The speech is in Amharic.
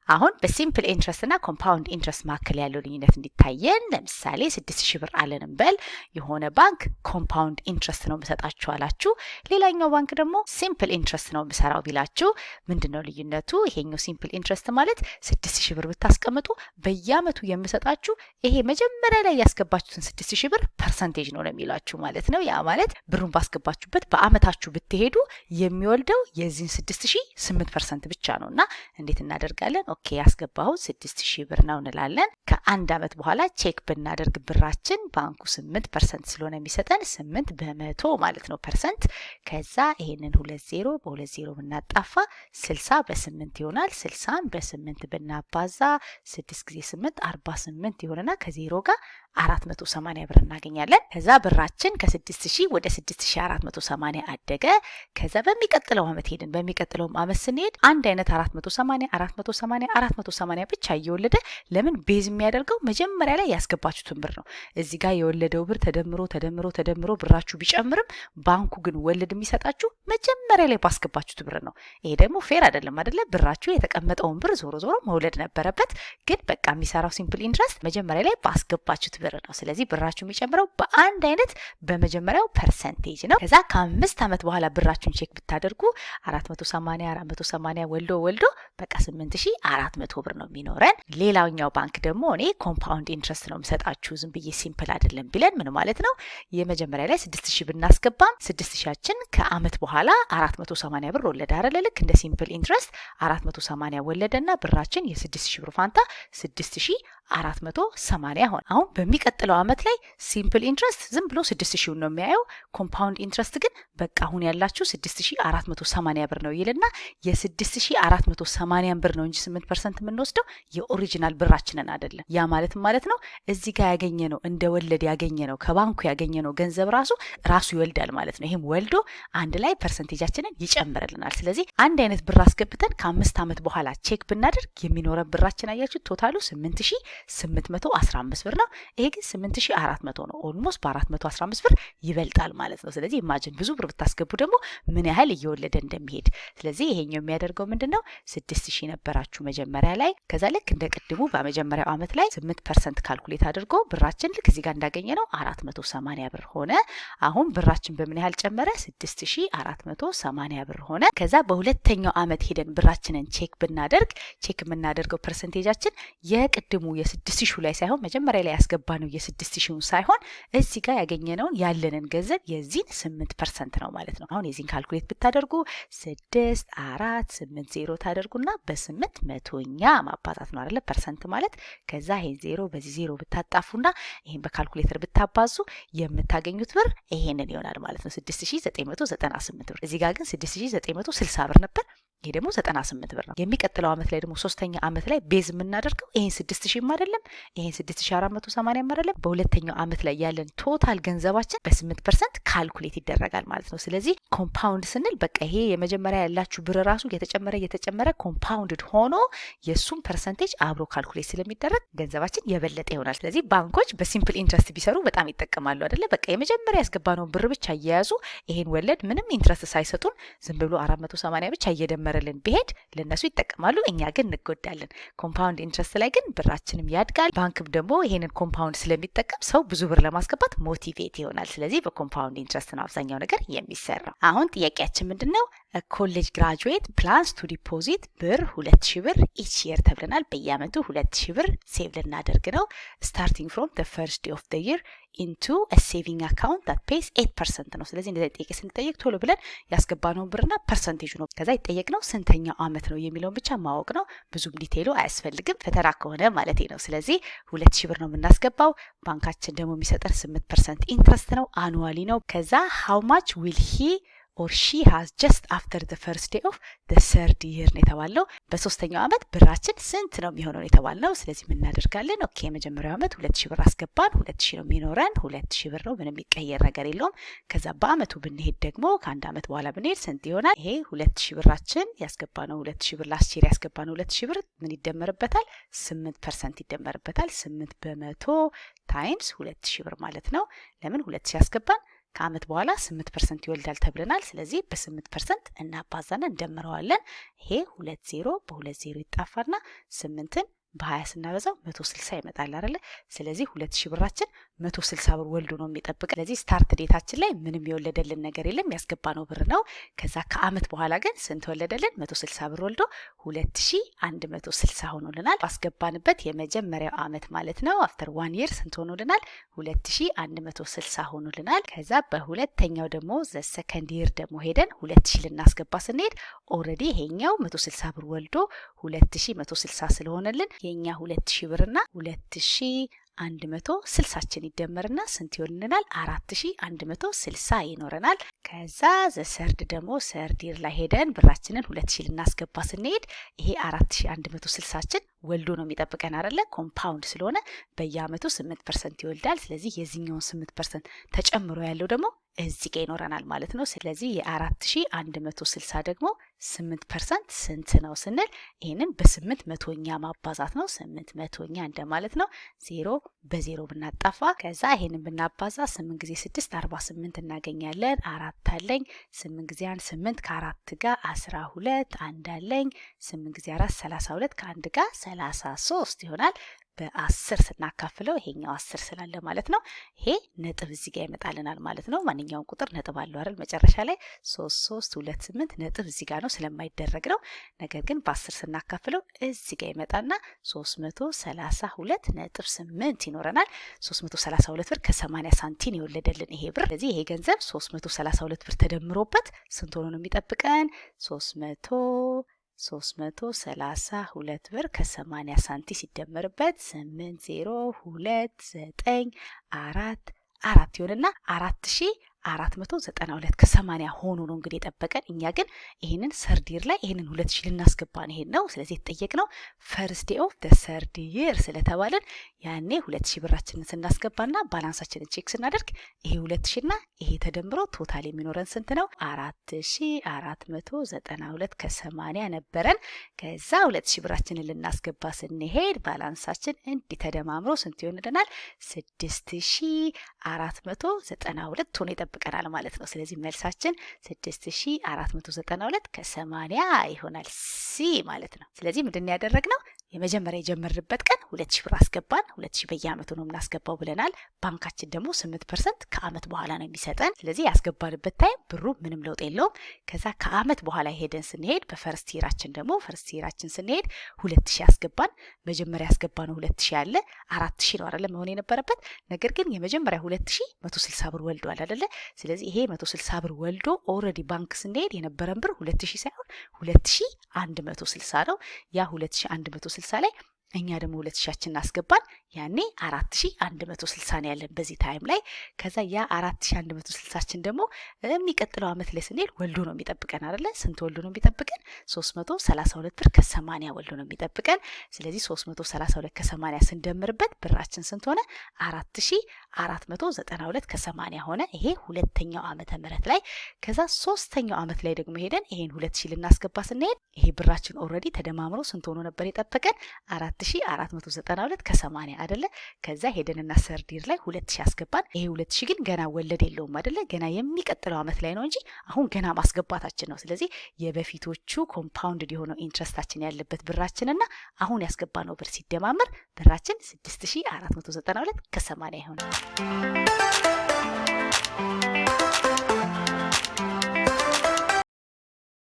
አሁን በሲምፕል ኢንትረስት እና ኮምፓውንድ ኢንትረስት መካከል ያለው ልዩነት እንዲታየን ለምሳሌ 6000 ብር አለን እንበል። የሆነ ባንክ ኮምፓውንድ ኢንትረስት ነው የምሰጣችሁ አላችሁ፣ ሌላኛው ባንክ ደግሞ ሲምፕል ኢንትረስት ነው የምሰራው ቢላችሁ ምንድነው ልዩነቱ? ይሄኛው ሲምፕል ኢንትረስት ማለት 6000 ብር ብታስቀምጡ በየአመቱ የምሰጣችሁ ይሄ መጀመሪያ ላይ ያስገባችሁትን 6000 ብር ፐርሰንቴጅ ነው ለሚላችሁ ማለት ነው። ያ ማለት ብሩን ባስገባችሁበት በአመታችሁ ብትሄዱ የሚወልደው የዚህን 6000 8% ብቻ ነውና እንዴት እናደርጋለን? ኦኬ ያስገባው 6000 ብር ነው እንላለን። ከአንድ አመት በኋላ ቼክ ብናደርግ ብራችን ባንኩ 8% ስለሆነ የሚሰጠን 8% ማለት ነው ፐርሰንት። ከዛ ይሄንን 20 በ20 ብናጣፋ 60 በ8 ይሆናል። 60 በ8 ብናባዛ 6 ጊዜ 8 48 ይሆንና ከዜሮ ጋር 480 ብር እናገኛለን። ከዛ ብራችን ከ6000 ወደ 6480 አደገ። ከዛ በሚቀጥለው አመት ሄድን። በሚቀጥለው አመት ስንሄድ አንድ አይነት 480 ብቻ እየወለደ ለምን ቤዝ የሚያደርገው መጀመሪያ ላይ ያስገባችሁትን ብር ነው። እዚህ ጋር የወለደው ብር ተደምሮ ብራችሁ ቢጨምርም ባንኩ ግን ወለድ የሚሰጣችሁ መጀመሪያ ላይ ባስገባችሁት ብር ነው። ይሄ ደግሞ ፌር አይደለም አይደለ? ብራችሁ የተቀመጠውን ብር ዞሮ መውለድ ነበረበት። ግን በቃ የሚሰራው ሲምፕል ኢንትረስት መጀመሪያ ላይ ባስገባችሁት ብር ነው። ስለዚህ ብራችሁ የሚጨምረው በአንድ አይነት በመጀመሪያው ፐርሰንቴጅ ነው። ከዛ ከ5 አመት በኋላ ብራችሁን ቼክ ብታደርጉ 480 ወልዶ በቃ 8400 ብር ነው የሚኖረን። ሌላኛው ባንክ ደግሞ እኔ ኮምፓውንድ ኢንትረስት ነው የምሰጣችሁ ዝም ብዬ ሲምፕል አይደለም ቢለን ምን ማለት ነው? የመጀመሪያ ላይ 6000 ብናስገባም 6000ችን ከአመት በኋላ 480 ብር ወለደ አይደለ? ልክ እንደ ሲምፕል ኢንትረስት 480 ወለደና ብራችን የ6000 ብር ፋንታ 6480 ሆነ። አሁን በሚቀጥለው አመት ላይ ሲምፕል ኢንትረስት ዝም ብሎ 6000 ነው የሚያየው። ኮምፓውንድ ኢንትረስት ግን በቃ አሁን ያላችሁ 6480 ብር ነው ይልና የ6480 ብር ነው እንጂ 8% የምንወስደው የኦሪጂናል ብራችንን አይደለም። ያ ማለት ነው እዚህ ጋር ያገኘነው እንደ ወለድ ያገኘነው ከባንኩ ያገኘነው ገንዘብ ራሱ ይወልዳል ማለት ነው። ይሄም ወልዶ አንድ ላይ ፐርሰንቴጃችንን ይጨምርልናል። ስለዚህ አንድ አይነት ብር አስገብተን ከ5 አመት በኋላ ቼክ ብናደርግ የሚኖረን ብራችን አያችሁ ቶታሉ 8815 ብር ነው። ይሄ ግን 8400 ነው። ኦልሞስት በ415 ብር ይበልጣል ማለት ነው። ስለዚህ ኢማጂን ብዙ ብር ብታስገቡ ደግሞ ምን ያህል እየወለደ እንደሚሄድ። ስለዚህ ይሄኛው የሚያደርገው ምንድነው? 6000 ነበራችሁ መጀመሪያ ላይ። ከዛ ልክ እንደ ቅድሙ በመጀመሪያው አመት ላይ 8% ካልኩሌት አድርጎ ብራችን ልክ እዚህ ጋር እንዳገኘ ነው 480 ብር ሆነ። አሁን ብራችን በምን ያህል ጨመረ? 6480 ብር ሆነ። ከዛ በሁለተኛው አመት ሄደን ብራችንን ቼክ ብናደርግ ቼክ የምናደርገው ፐርሰንቴጃችን የቅድሙ የ6000 ላይ ሳይሆን መጀመሪያ ላይ ያስገባነው የ6000 ሳይሆን እዚህ ጋር ያገኘነውን ያለንን ገንዘብ የዚህን 8% ነው ማለት ነው። አሁን የዚህን ካልኩሌት ብታደርጉ 6480 ታደርጉና በ8 መቶኛ ማባዛት ነው አይደለ? ፐርሰንት ማለት ከዛ ይሄን 0 በዚህ 0 ብታጣፉና ይሄን በካልኩሌተር ብታባዙ የምታገኙት ብር ይሄንን ይሆናል ማለት ነው 6998 ብር። እዚህ ጋር ግን 6960 ብር ነበር። ይሄ ደግሞ 98 ብር ነው። የሚቀጥለው አመት ላይ ደግሞ ሶስተኛ አመት ላይ ቤዝ የምናደርገው ይሄን 6000 አይደለም፣ ይሄን 6480 አይደለም። በሁለተኛው አመት ላይ ያለን ቶታል ገንዘባችን በ8% ካልኩሌት ይደረጋል ማለት ነው። ስለዚህ ኮምፓውንድ ስንል በቃ ይሄ የመጀመሪያ ያላችሁ ብር ራሱ እየተጨመረ ኮምፓውንድድ ሆኖ የሱም ፐርሰንቴጅ አብሮ ካልኩሌት ስለሚደረግ ገንዘባችን የበለጠ ይሆናል። ስለዚህ ባንኮች በሲምፕል ኢንትረስት ቢሰሩ በጣም ይጠቀማሉ አይደለ? በቃ የመጀመሪያ ያስገባነው ብር ብቻ እየያዙ ይሄን ወለድ ምንም ኢንትረስት ሳይሰጡን ዝም ብሎ 480 ብቻ እየደመረልን ቢሄድ ለነሱ ይጠቀማሉ፣ እኛ ግን እንጎዳለን። ኮምፓውንድ ኢንትረስት ላይ ግን ብራችንም ያድጋል። ባንክም ደግሞ ይሄንን ኮምፓውንድ ስለሚጠቀም ሰው ብዙ ብር ለማስገባት ሞቲቬት ይሆናል። ስለዚህ በኮምፓውንድ ኢንትረስት ነው አብዛኛው ነገር የሚሰራው። አሁን ጥያቄያችን ምንድነው? ኮሌጅ ግራጁዌት ፕላንስ ቱ ዲፖዚት ብር 2000 ብር ኢች የር ተብለናል። በየአመቱ 2000 ብር ሴቭ ልናደርግ ነው። ስታርቲንግ ፍሮም the first day of the year into a saving account that pays 8% ነው። ስለዚህ እንደዚህ ጥያቄ ስንጠየቅ ቶሎ ብለን ያስገባነው ብርና ፐርሰንቴጁ ነው። ከዛ ይጠየቅነው ስንተኛው አመት ነው የሚለውን ብቻ ማወቅ ነው። ብዙም ዲቴይሉ አያስፈልግም ፈተና ከሆነ ማለት ነው። ስለዚህ 2000 ብር ነው የምናስገባው። ባንካችን ደግሞ የሚሰጠን 8% ኢንትረስት ነው፣ አኑዋሊ ነው። ከዛ how much will he or she has just after the first day of the third year ነው የተባለው። በሶስተኛው አመት ብራችን ስንት ነው የሚሆነው የተባልነው። ስለዚህ ምን እናደርጋለን? ኦኬ የመጀመሪያው አመት 2000 ብር አስገባን። 2000 ነው የሚኖረን። 2000 ብር ነው፣ ምንም የሚቀየር ነገር የለውም። ከዛ በአመቱ ብንሄድ ደግሞ ከአንድ አመት በኋላ ብንሄድ ስንት ይሆናል? ይሄ 2000 ብራችን ያስገባነው 2000 ብር ላስት ይር ያስገባነው 2000 ብር ምን ይደመርበታል? 8% ይደመርበታል። 8% ታይምስ 2000 ብር ማለት ነው። ለምን 2000 ያስገባን ከአመት በኋላ 8% ይወልዳል ተብለናል። ስለዚህ በ8% እናባዛና እንደምረዋለን። ይሄ 20 በ20 ይጣፋና 8ን በ20 ስናበዛው 160 ይመጣል አይደለ? ስለዚህ 2000 ብራችን 160 ብር ወልዶ ነው የሚጠብቀን። ስለዚህ ስታርት ዴታችን ላይ ምንም የወለደልን ነገር የለም፣ ያስገባነው ብር ነው። ከዛ ከአመት በኋላ ግን ስንት ወለደልን? 160 ብር ወልዶ 2160 ሆኖልናል። ባስገባንበት የመጀመሪያው አመት ማለት ነው። አፍተር 1 year ስንት ሆኖልናል? 2160 ሆኖልናል። ከዛ በሁለተኛው ደግሞ ዘ ሰከንድ ይር ደግሞ ሄደን 2000 ልናስገባ ስንሄድ ኦልሬዲ ይሄኛው 160 ብር ወልዶ 2160 ስለሆነልን የኛ 2000 ብርና 2160ችን ይደመርና ስንት ይሆንልናል? 4160 ይኖረናል። ከዛ ዘሰርድ ደግሞ ሰርድ ይር ላይ ሄደን ብራችንን 2000 ልናስገባ ስንሄድ ይሄ 4160ችን ወልዶ ነው የሚጠብቀን አይደለ? ኮምፓውንድ ስለሆነ በየአመቱ 8% ይወልዳል። ስለዚህ የዚህኛውን 8% ተጨምሮ ያለው ደግሞ እዚህ ጋር ይኖረናል ማለት ነው። ስለዚህ የ4160 ደግሞ 8% ስንት ነው ስንል ይሄንን በ8 መቶኛ ማባዛት ነው። 8 መቶኛ እንደማለት ነው። 0 በ0 ብናጣፋ ከዛ ይሄንን ብናባዛ 8 ጊዜ 6 48 እናገኛለን። 4 አለኝ 8 ጊዜ 1 8 ከ4 ጋር 12 1 አለኝ 8 ጊዜ 4 32 ከ1 ጋር 33 ይሆናል። በ10 ስናካፍለው ይሄኛው 10 ስላለ ማለት ነው። ይሄ ነጥብ እዚህ ጋር ይመጣልናል ማለት ነው። ማንኛውም ቁጥር ነጥብ አለው አይደል? መጨረሻ ላይ 3 3 2 8 ነጥብ እዚህ ጋር ነው ስለማይደረግ ነው። ነገር ግን በ10 ስናካፍለው እዚህ ጋር ይመጣና 332.8 ይኖረናል። 332 ብር ከ80 ሳንቲም የወለደልን ይሄ ብር። ስለዚህ ይሄ ገንዘብ 332 ብር ተደምሮበት ስንት ሆኖ ነው የሚጠብቀን? 332 ብር ከ80 ሳንቲም ሲደመርበት 802944 ይሆንና 4492 ከ80 ሆኖ ነው እንግዲህ የጠበቀን። እኛ ግን ይሄንን ሰርዲር ላይ ይሄንን 2000 ልናስገባ ነው ይሄን ነው። ስለዚህ የተጠየቅነው ፈርስት ዴይ ኦፍ ዘ ሰርድ ይር ስለተባለን ያኔ 2000 ብራችንን ስናስገባና ባላንሳችንን ቼክ ስናደርግ ይሄ 2000 እና ይሄ ተደምሮ ቶታል የሚኖረን ስንት ነው? 4492 ከ80 ነበረን። ከዛ 2000 ብራችንን ልናስገባ ስንሄድ ባላንሳችን እንዲህ ተደማምሮ ስንት ይሆንልናል? 6492 ሆኖ ይጠብቀናል ማለት ነው። ስለዚህ መልሳችን 6492 ከ80 ይሆናል ሲ ማለት ነው። ስለዚህ ምንድን ያደረግነው የመጀመሪያ የጀመርንበት ቀን 2000 ብር አስገባን። 2000 በየአመቱ ነው የምናስገባው ብለናል። ባንካችን ደግሞ 8% ከአመት በኋላ ነው የሚሰጠን። ስለዚህ ያስገባንበት ታይም ብሩ ምንም ለውጥ የለውም። ከዛ ከአመት በኋላ ሄደን ስንሄድ በፈርስት ይራችን ደግሞ ፈርስት ይራችን ስንሄድ 2000 ያስገባን። መጀመሪያ ያስገባነው 2000 አለ 4000 ነው አይደል መሆን የነበረበት። ነገር ግን የመጀመሪያ 2000 160 ብር ወልዷል አይደል? ስለዚህ ይሄ 160 ብር ወልዶ ኦልሬዲ ባንክ ስንሄድ የነበረን ብር 2000 ሳይሆን 2160 ነው። ያ 2160 ላይ እኛ ደግሞ 2000 አስገባን። ያኔ 4160 ነው ያለን በዚህ ታይም ላይ። ከዛ ያ 4160ችን ደግሞ የሚቀጥለው አመት ላይ ስንሄድ ወልዶ ነው የሚጠብቀን አይደለ? ስንት ወልዶ ነው የሚጠብቀን? 332 ብር ከ80 ወልዶ ነው የሚጠብቀን። ስለዚህ 332 ከ80 ስንደምርበት ብራችን ስንት ሆነ? 4492 ከ80 ሆነ። ይሄ ሁለተኛው ዓመተ ምህረት ላይ። ከዛ ሶስተኛው አመት ላይ ደግሞ ሄደን ይሄን 2000 ልናስገባ ስንሄድ ይሄ ብራችን ኦልሬዲ ተደማምሮ ስንት ሆኖ ነበር የጠበቀን? 4492 ከ80 አይደለ? ከዛ ሄደንና ሰርዲር ላይ 2000 አስገባን። ይሄ 2000 ግን ገና ወለድ የለውም አይደለ? ገና የሚቀጥለው አመት ላይ ነው እንጂ አሁን ገና ማስገባታችን ነው። ስለዚህ የበፊቶቹ ኮምፓውንድ የሆነው ኢንትረስታችን ያለበት ብራችንና አሁን ያስገባነው ብር ሲደማመር ብራችን 6492 ከ80 ይሆናል።